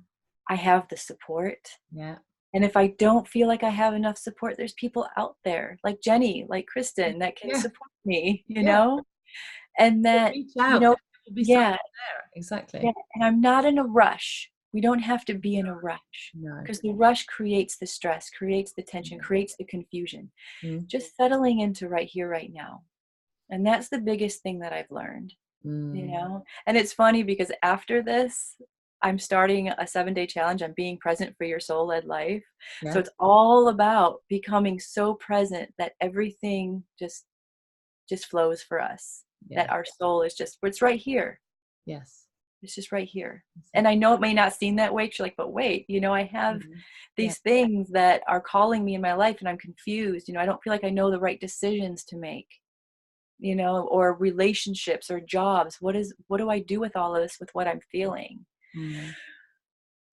I have the support. Yeah. And if I don't feel like I have enough support, there's people out there like Jenny, like Kristen, that can support me, and that, reach out. There will be someone there. Exactly. Yeah. And I'm not in a rush. We don't have to be in a rush, because the rush creates the stress, creates the tension, creates the confusion. Just settling into right here, right now. And that's the biggest thing that I've learned, And it's funny, because after this, I'm starting a 7-day challenge. I'm being present for your soul-led life. Yeah. So it's all about becoming so present that everything just flows for us. Yeah. That our soul is it's right here. Yes. It's just right here. And I know it may not seem that way, 'cause you're like, but wait, I have these things that are calling me in my life, and I'm confused. I don't feel like I know the right decisions to make, or relationships or jobs. What do I do with all of this, with what I'm feeling?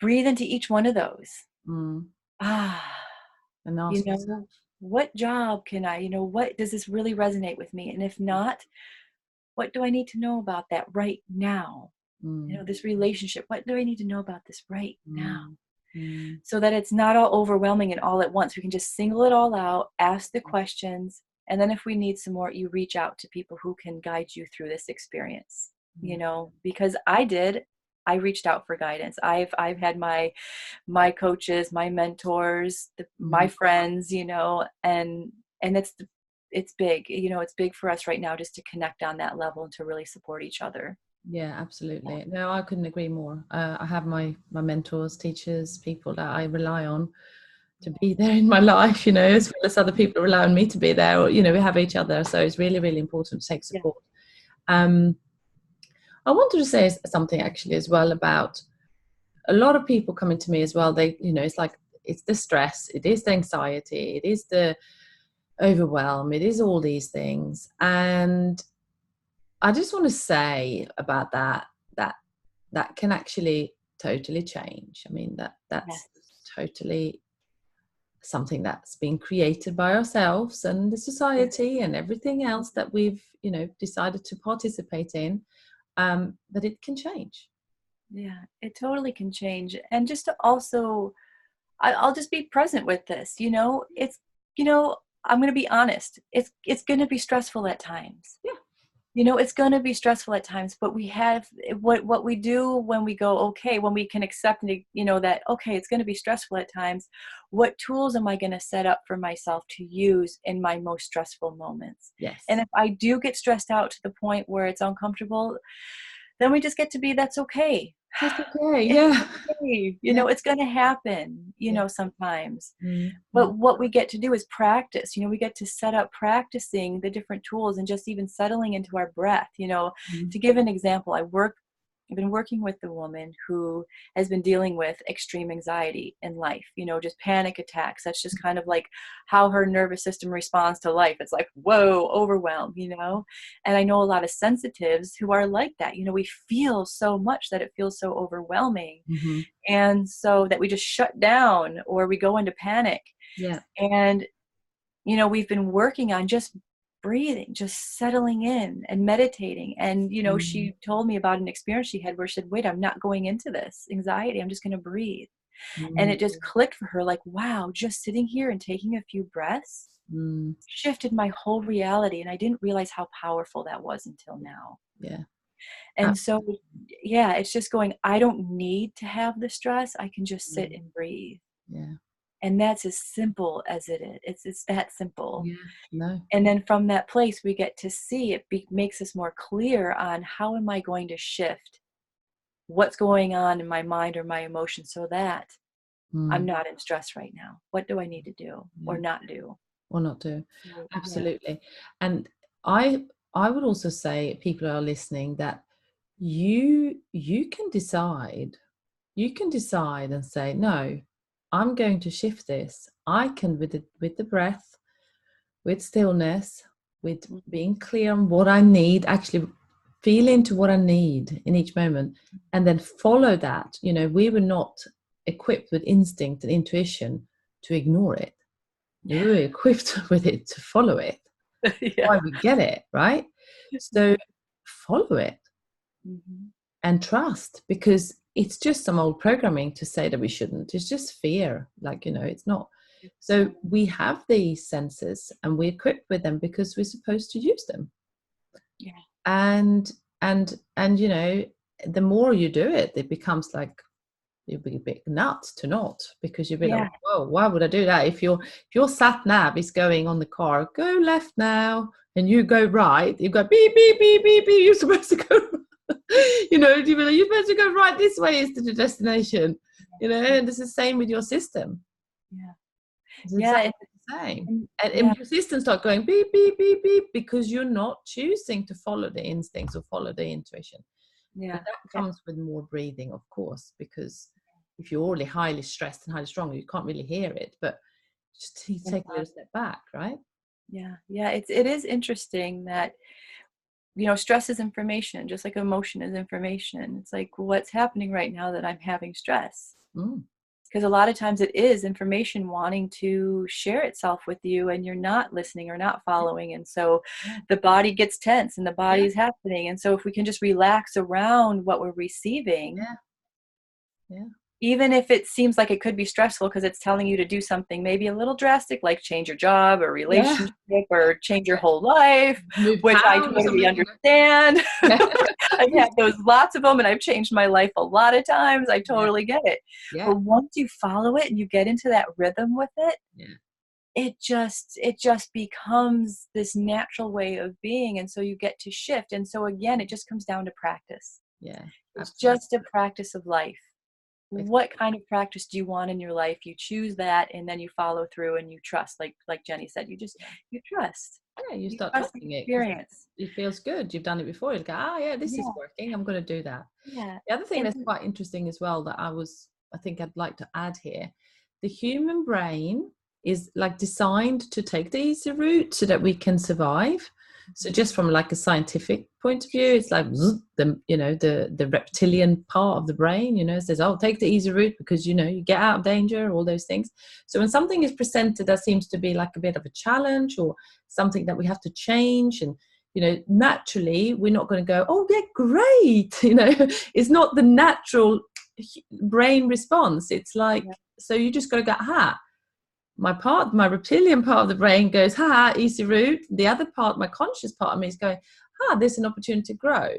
Breathe into each one of those. And ask yourself, what job can I, what does this really resonate with me? And if not, what do I need to know about that right now? This relationship, what do I need to know about this right now? So that it's not all overwhelming and all at once. We can just single it all out, ask the questions, and then if we need some more, you reach out to people who can guide you through this experience, because I reached out for guidance. I've had my coaches, my mentors, my friends, and it's big, it's big for us right now, just to connect on that level and to really support each other. Yeah, absolutely. No, I couldn't agree more. I have my mentors, teachers, people that I rely on to be there in my life, as well as other people rely on me to be there, or, we have each other. So it's really, really important to take support. I wanted to say something actually as well about a lot of people coming to me as well. They, it's like, it's the stress, it is the anxiety, it is the overwhelm, it is all these things. And I just want to say about that can actually totally change. I mean, that's Yes. totally something that's been created by ourselves and the society and everything else that we've, decided to participate in. But it can change. Yeah, it totally can change. And just to also, I'll just be present with this. It's, I'm going to be honest. It's going to be stressful at times. Yeah. It's going to be stressful at times, but we have what we do when we go, okay, when we can accept, that, okay, it's going to be stressful at times. What tools am I going to set up for myself to use in my most stressful moments? Yes. And if I do get stressed out to the point where it's uncomfortable, then we just get to be, that's okay. That's okay. It's Yeah. okay. Yeah. It's going to happen, Yeah. sometimes. Mm-hmm. But what we get to do is practice. We get to set up practicing the different tools and just even settling into our breath. To give an example, I've been working with a woman who has been dealing with extreme anxiety in life, just panic attacks. That's just kind of like how her nervous system responds to life. It's like, whoa, overwhelmed, And I know a lot of sensitives who are like that. We feel so much that it feels so overwhelming. Mm-hmm. And so that we just shut down or we go into panic. Yeah. And, we've been working on just breathing, just settling in and meditating. And, she told me about an experience she had where she said, wait, I'm not going into this anxiety. I'm just going to breathe. And it just clicked for her, like, wow, just sitting here and taking a few breaths shifted my whole reality. And I didn't realize how powerful that was until now. Yeah. And so, yeah, it's just going, I don't need to have the stress. I can just sit and breathe. Yeah. And that's as simple as it is. It's that simple. Yeah. No. And then from that place, we get to see it makes us more clear on how am I going to shift what's going on in my mind or my emotions so that I'm not in stress right now. What do I need to do or not do? Or not do. So, Absolutely. Yeah. And I would also say, people are listening, that you can decide. You can decide and say, no, I'm going to shift this. I can, with the breath, with stillness, with being clear on what I need, actually feel into what I need in each moment, and then follow that. We were not equipped with instinct and intuition to ignore it. We were equipped with it to follow it. Why we get it, right? So follow it and trust, because it's just some old programming to say that we shouldn't. It's just fear, it's not. So we have these senses and we're equipped with them because we're supposed to use them. Yeah. And the more you do it, it becomes like, you'll be a bit nuts to not, because you'll be like, whoa, why would I do that? If your sat nav is going on the car, go left now, and you go right, you go beep beep beep beep beep, you're supposed to go you're supposed to go right, this way is to the destination. And it's the same with your system. It's exactly the same. And your system start going beep beep beep beep because you're not choosing to follow the instincts or follow the intuition. But that comes with more breathing, of course, because if you're already highly stressed and highly strong, you can't really hear it. But just take a little step back, right? Yeah. It is interesting that, stress is information, just like emotion is information. It's like, what's happening right now that I'm having stress? Because a lot of times it is information wanting to share itself with you, and you're not listening or not following. And so the body gets tense and the body is happening. And so if we can just relax around what we're receiving, even if it seems like it could be stressful because it's telling you to do something maybe a little drastic, like change your job or relationship or change your whole life, which I totally understand. I've had those lots of them, and I've changed my life a lot of times. I totally get it. But once you follow it and you get into that rhythm with it, it just becomes this natural way of being. And so you get to shift. And so again, it just comes down to practice. It's just a practice of life. What kind of practice do you want in your life? You choose that, and then you follow through and you trust. Like Jenny said, you trust. You start trusting it. Experience. It feels good. You've done it before. You go, this is working. I'm going to do that. The other thing that's quite interesting as well that I think I'd like to add here, the human brain is like designed to take the easy route so that we can survive. So just from like a scientific point of view, it's like the reptilian part of the brain, says, oh, take the easy route because, you get out of danger, all those things. So when something is presented that seems to be like a bit of a challenge or something that we have to change, and, naturally we're not going to go, oh, yeah, great. It's not the natural brain response. It's like, so you just got to go, my reptilian part of the brain goes, easy route. The other part, my conscious part of me, is going, there's an opportunity to grow.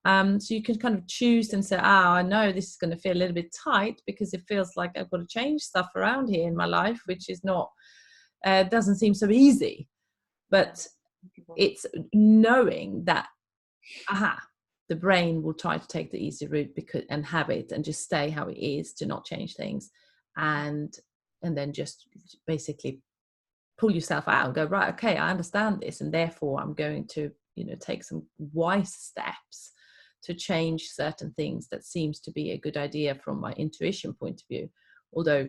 So you can kind of choose and say, I know this is going to feel a little bit tight because it feels like I've got to change stuff around here in my life, which is not, doesn't seem so easy. But it's knowing that, the brain will try to take the easy route and have it and just stay how it is, to not change things. And then just basically pull yourself out and go, right, okay, I understand this, and therefore I'm going to, take some wise steps to change certain things that seems to be a good idea from my intuition point of view. Although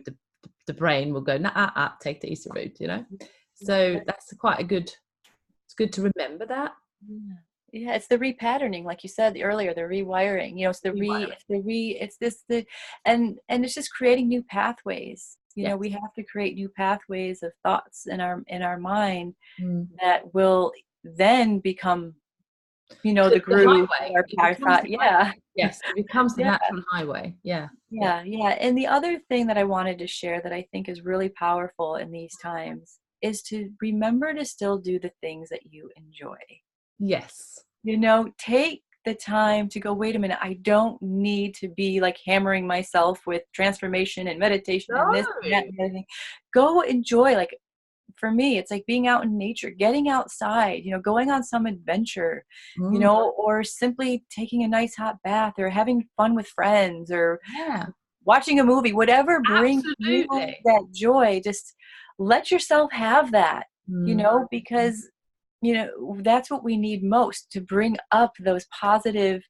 the brain will go, take the easy route, So that's it's good to remember that. Yeah, it's the repatterning, like you said earlier, the rewiring. It's and it's just creating new pathways. We have to create new pathways of thoughts in our mind that will then become, the groove. Yes, it becomes the natural highway. Yeah. And the other thing that I wanted to share that I think is really powerful in these times is to remember to still do the things that you enjoy. Yes. Take the time to go, wait a minute, I don't need to be like hammering myself with transformation and meditation and this and that and everything. Go enjoy. Like for me, it's like being out in nature, getting outside, going on some adventure, or simply taking a nice hot bath or having fun with friends or watching a movie, whatever brings you that joy. Just let yourself have that, because that's what we need most, to bring up those positive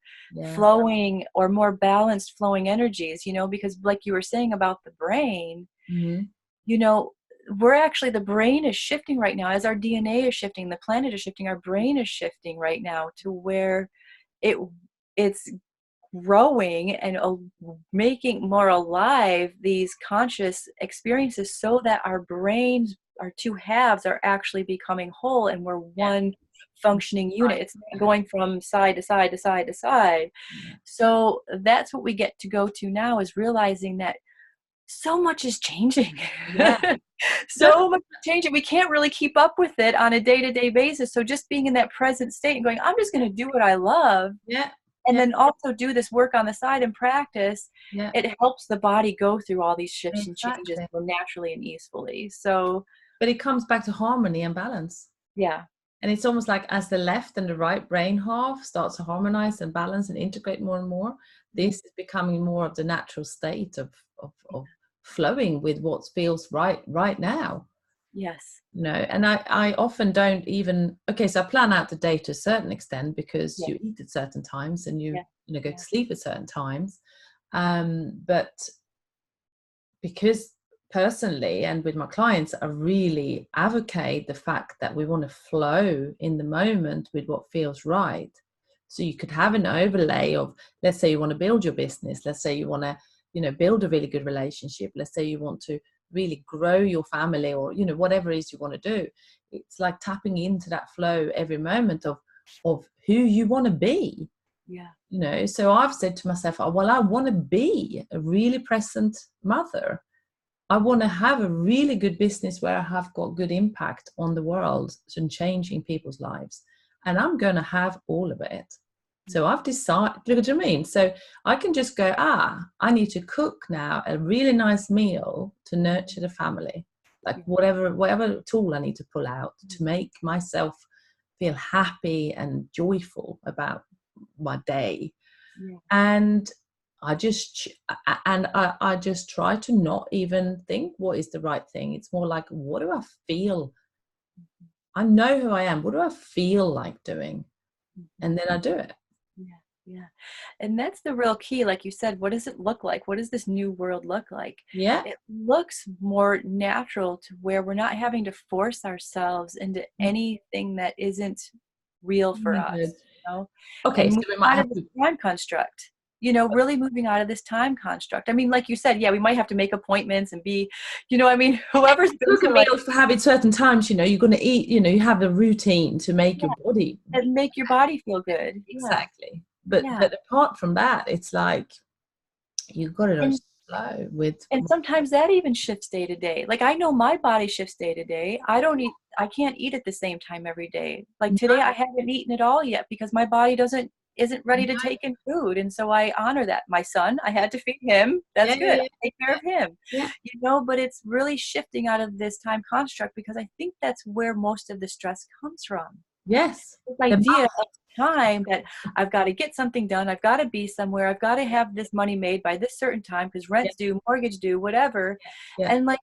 flowing or more balanced flowing energies, because like you were saying about the brain, we're actually, the brain is shifting right now as our DNA is shifting, the planet is shifting, our brain is shifting right now to where it's growing and making more alive these conscious experiences so that our brains, our two halves, are actually becoming whole and we're one functioning unit. It's not going from side to side to side to side. So that's what we get to go to now, is realizing that so much is changing. So much is changing. We can't really keep up with it on a day-to-day basis. So just being in that present state and going, I'm just going to do what I love. And then also do this work on the side and practice. It helps the body go through all these shifts and changes more naturally and easily. So, but it comes back to harmony and balance. And it's almost like as the left and the right brain half starts to harmonize and balance and integrate more and more, this is becoming more of the natural state of flowing with what feels right now. And I often don't even, so I plan out the day to a certain extent because you eat at certain times and you go to sleep at certain times, but because personally and with my clients, I really advocate the fact that we want to flow in the moment with what feels right. So you could have an overlay of, let's say you want to build your business, let's say you want to build a really good relationship, let's say you want to really grow your family, or whatever it is you want to do. It's like tapping into that flow every moment of who you want to be. So I've said to myself, well, I want to be a really present mother. I want to have a really good business where I have got good impact on the world and changing people's lives, and I'm going to have all of it. So I've decided, look what I mean? So I can just go, I need to cook now a really nice meal to nurture the family. Like whatever tool I need to pull out to make myself feel happy and joyful about my day. And I just try to not even think what is the right thing. It's more like, what do I feel? I know who I am. What do I feel like doing? And then I do it. And that's the real key. Like you said, what does it look like? What does this new world look like? It looks more natural, to where we're not having to force ourselves into anything that isn't real Oh for my us, God. you know, Okay, and so moving we might out have of this to. time construct, really moving out of this time construct. I mean, like you said, yeah, we might have to make appointments and be, I mean, whoever's Cook a busy, like, meal for having certain times, you're going to eat, you have a routine to make your yeah, body. and make your body feel good. Yeah. Exactly. But Yeah. but apart from that, it's like you've got to go And slow with. and sometimes that even shifts day to day. Like, I know my body shifts day to day. I can't eat at the same time every day. Like today I haven't eaten at all yet because my body isn't ready to take in food. And so I honor that. My son, I had to feed him. That's Yeah, yeah, good. yeah, I take care of him. yeah. But it's really shifting out of this time construct because I think that's where most of the stress comes from. Yes. This The idea of time that I've got to get something done, I've got to be somewhere, I've got to have this money made by this certain time because yeah, rent's due, mortgage due, whatever. yeah. And like,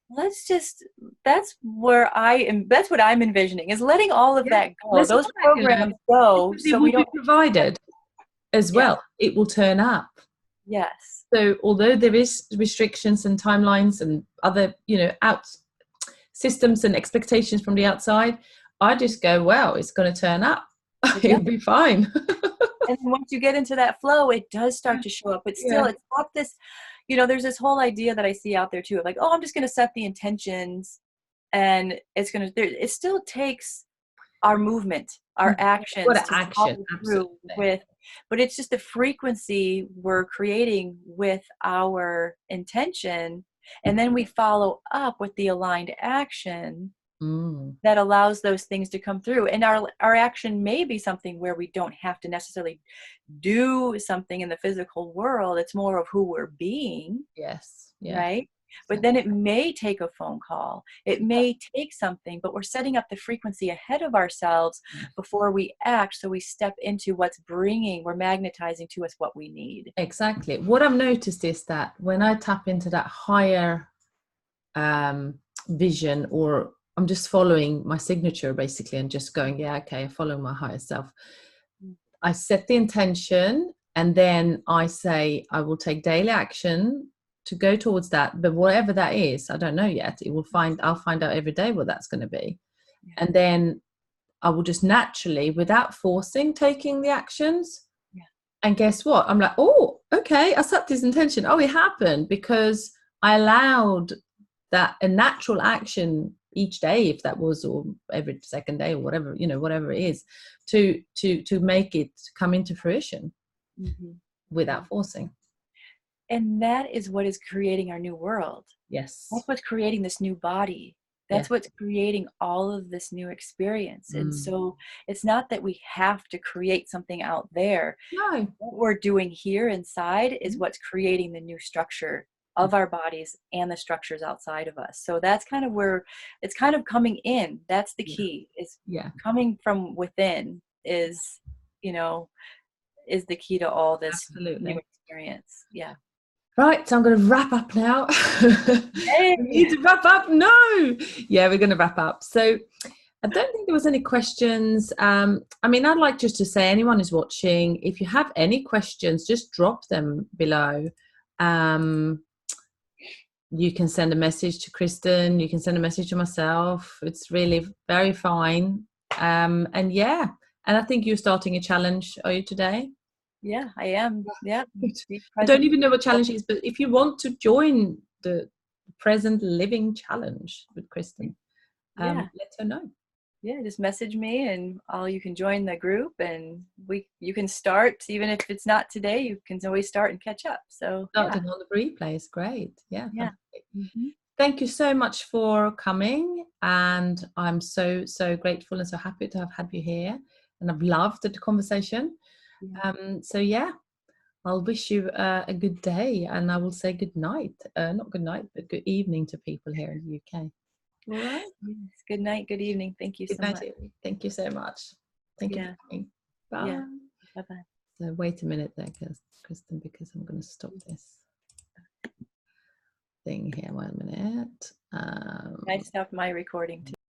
let's just, that's what I'm envisioning, is letting all of Yeah. that go, Let's those let that go programs go, because it so we will be don't. provided as Yeah. well. It will turn up. Yes. So although there is restrictions and timelines and other, out systems and expectations from the outside, I just go, well, it's going to turn up. It does. It'll be fine. And then once you get into that flow, it does start to show up. But still, Yeah. it's not this, there's this whole idea that I see out there too, of like, oh, I'm just going to set the intentions and it's going to, it still takes our movement, our What actions an to action. follow through Absolutely. with, but it's just the frequency we're creating with our intention. And then we follow up with the aligned action Mm. that allows those things to come through. And our action may be something where we don't have to necessarily do something in the physical world. It's more of who we're being, Yes. Yeah. right? But then it may take a phone call. It may take something, but we're setting up the frequency ahead of ourselves before we act. So we step into we're magnetizing to us what we need. Exactly. What I've noticed is that when I tap into that higher vision, or I'm just following my signature basically and just going, yeah, okay, I follow my higher self. I set the intention and then I say I will take daily action to go towards that. But whatever that is, I don't know yet. I'll find out every day what that's going to be. Yeah. And then I will just naturally, without forcing, taking the actions. Yeah. And guess what? I'm like, oh, okay, I set this intention. Oh, it happened because I allowed that a natural action each day, if that was, or every second day, or whatever, whatever it is, to make it come into fruition without forcing. And that is what is creating our new world. Yes. That's what's creating this new body. That's what's creating all of this new experience. And so it's not that we have to create something out there. No. What we're doing here inside is what's creating the new structure of our bodies and the structures outside of us. So that's kind of where it's kind of coming in. That's the key, is coming from within is the key to all this new experience. Yeah. Right, so I'm going to wrap up now. Hey. We need to wrap up. No. Yeah, we're going to wrap up. So I don't think there was any questions. I mean, I'd like just to say, anyone who's watching, if you have any questions, just drop them below. You can send a message to Kristen. You can send a message to myself. It's really very fine. And I think you're starting a challenge, are you, today? Yeah, I am. Yeah. I don't even know what challenge it is, but if you want to join the present living challenge with Kristen, let her know. Yeah, just message me and you can join the group, and you can start, even if it's not today, you can always start and catch up. So starting on the replay is great. Yeah. Mm-hmm. Thank you so much for coming, and I'm so grateful and so happy to have had you here, and I've loved the conversation. I'll wish you a good day, and I will say good night. Not good night, but good evening to people here in the UK. All right. Yes. Good night. Good evening. Thank you so much. Thank you so much. Thank you for coming. Bye. Yeah. Bye-bye. So wait a minute there, Kristen, because I'm going to stop this thing here. 1 minute. I stopped my recording too.